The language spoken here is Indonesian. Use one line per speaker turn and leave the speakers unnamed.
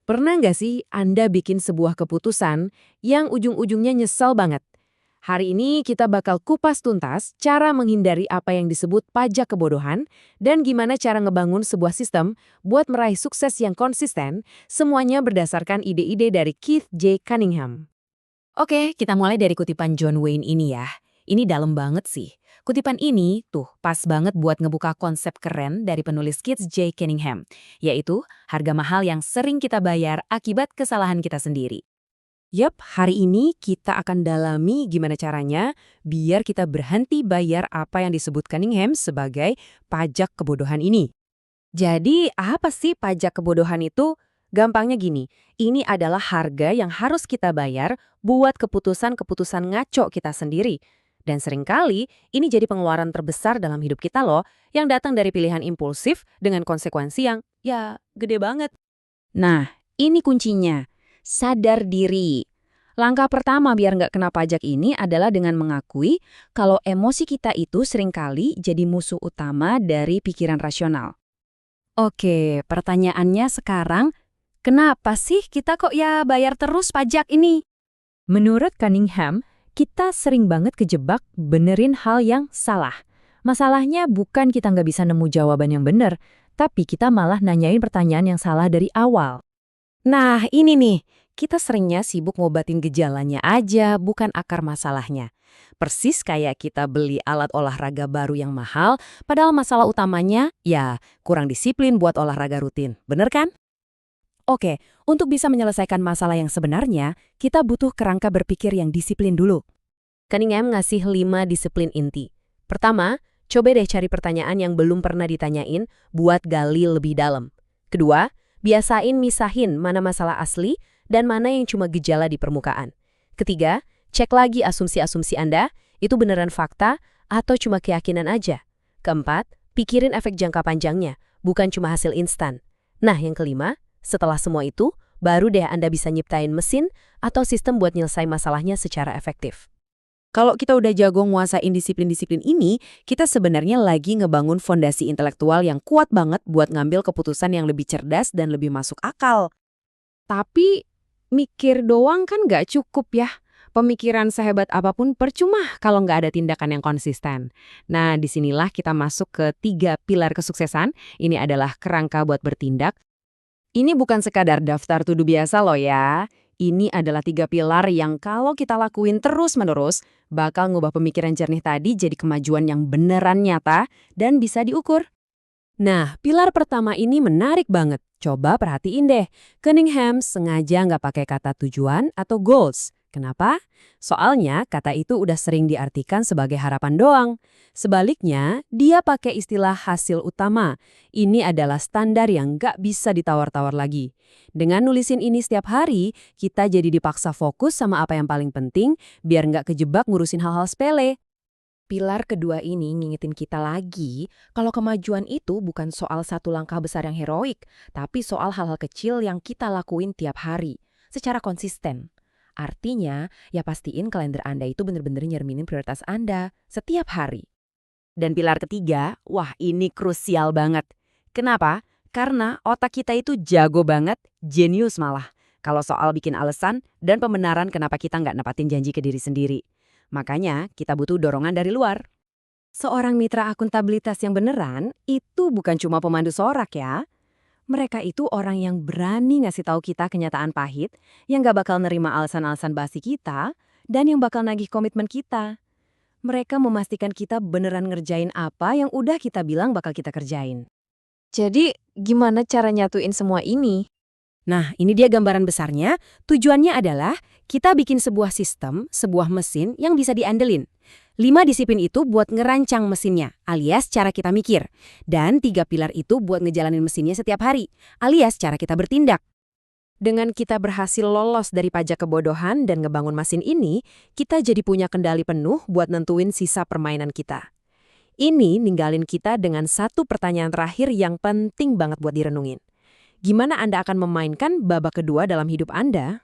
Pernah nggak sih Anda bikin sebuah keputusan yang ujung-ujungnya nyesel banget? Hari ini kita bakal kupas tuntas cara menghindari apa yang disebut pajak kebodohan dan gimana cara ngebangun sebuah sistem buat meraih sukses yang konsisten, semuanya berdasarkan ide-ide dari Keith J. Cunningham.
Oke, kita mulai dari kutipan John Wayne ini ya. Ini dalam banget sih. Kutipan ini tuh pas banget buat ngebuka konsep keren dari penulis Keith J. Cunningham, yaitu harga mahal yang sering kita bayar akibat kesalahan kita sendiri.
Yap, hari ini kita akan dalami gimana caranya biar kita berhenti bayar apa yang disebut Cunningham sebagai pajak kebodohan ini. Jadi, apa sih pajak kebodohan itu? Gampangnya gini, ini adalah harga yang harus kita bayar buat keputusan-keputusan ngaco kita sendiri. Dan seringkali, ini jadi pengeluaran terbesar dalam hidup kita loh, yang datang dari pilihan impulsif dengan konsekuensi yang, ya, gede banget.
Nah, ini kuncinya. Sadar diri. Langkah pertama biar nggak kena pajak ini adalah dengan mengakui kalau emosi kita itu seringkali jadi musuh utama dari pikiran rasional. Oke, pertanyaannya sekarang, kenapa sih kita kok ya bayar terus pajak ini?
Menurut Cunningham, kita sering banget kejebak benerin hal yang salah. Masalahnya bukan kita nggak bisa nemu jawaban yang bener, tapi kita malah nanyain pertanyaan yang salah dari awal. Nah, ini nih, kita seringnya sibuk ngobatin gejalanya aja, bukan akar masalahnya. Persis kayak kita beli alat olahraga baru yang mahal, padahal masalah utamanya, ya, kurang disiplin buat olahraga rutin. Bener kan? Oke, untuk bisa menyelesaikan masalah yang sebenarnya, kita butuh kerangka berpikir yang disiplin dulu. Cunningham ngasih 5 disiplin inti. Pertama, coba deh cari pertanyaan yang belum pernah ditanyain buat gali lebih dalam. Kedua, biasain misahin mana masalah asli dan mana yang cuma gejala di permukaan. Ketiga, cek lagi asumsi-asumsi Anda, itu beneran fakta atau cuma keyakinan aja. Keempat, pikirin efek jangka panjangnya, bukan cuma hasil instan. Nah, yang kelima, setelah semua itu, baru deh Anda bisa nyiptain mesin atau sistem buat nyelesain masalahnya secara efektif. Kalau kita udah jago nguasain disiplin-disiplin ini, kita sebenarnya lagi ngebangun fondasi intelektual yang kuat banget buat ngambil keputusan yang lebih cerdas dan lebih masuk akal. Tapi, mikir doang kan nggak cukup ya. Pemikiran sehebat apapun percuma kalau nggak ada tindakan yang konsisten. Nah, disinilah kita masuk ke 3 pilar kesuksesan. Ini adalah kerangka buat bertindak. Ini bukan sekadar daftar to do biasa loh ya. Ini adalah 3 pilar yang kalau kita lakuin terus-menerus, bakal ngubah pemikiran jernih tadi jadi kemajuan yang beneran nyata dan bisa diukur. Nah, pilar pertama ini menarik banget. Coba perhatiin deh, Cunningham sengaja nggak pakai kata tujuan atau goals. Kenapa? Soalnya kata itu udah sering diartikan sebagai harapan doang. Sebaliknya, dia pakai istilah hasil utama. Ini adalah standar yang nggak bisa ditawar-tawar lagi. Dengan nulisin ini setiap hari, kita jadi dipaksa fokus sama apa yang paling penting, biar nggak kejebak ngurusin hal-hal sepele. Pilar kedua ini ngingetin kita lagi kalau kemajuan itu bukan soal satu langkah besar yang heroik, tapi soal hal-hal kecil yang kita lakuin tiap hari, secara konsisten. Artinya, ya pastiin kalender Anda itu bener-bener nyerminin prioritas Anda setiap hari. Dan pilar ketiga, wah ini krusial banget. Kenapa? Karena otak kita itu jago banget, jenius malah. Kalau soal bikin alasan dan pembenaran kenapa kita nggak nepatin janji ke diri sendiri. Makanya kita butuh dorongan dari luar. Seorang mitra akuntabilitas yang beneran itu bukan cuma pemandu sorak ya. Mereka itu orang yang berani ngasih tahu kita kenyataan pahit, yang gak bakal nerima alasan-alasan basi kita, dan yang bakal nagih komitmen kita. Mereka memastikan kita beneran ngerjain apa yang udah kita bilang bakal kita kerjain. Jadi, gimana cara nyatuin semua ini? Nah, ini dia gambaran besarnya. Tujuannya adalah kita bikin sebuah sistem, sebuah mesin yang bisa diandelin. 5 disiplin itu buat ngerancang mesinnya, alias cara kita mikir. Dan 3 pilar itu buat ngejalanin mesinnya setiap hari, alias cara kita bertindak. Dengan kita berhasil lolos dari pajak kebodohan dan ngebangun mesin ini, kita jadi punya kendali penuh buat nentuin sisa permainan kita. Ini ninggalin kita dengan satu pertanyaan terakhir yang penting banget buat direnungin. Gimana Anda akan memainkan babak kedua dalam hidup Anda?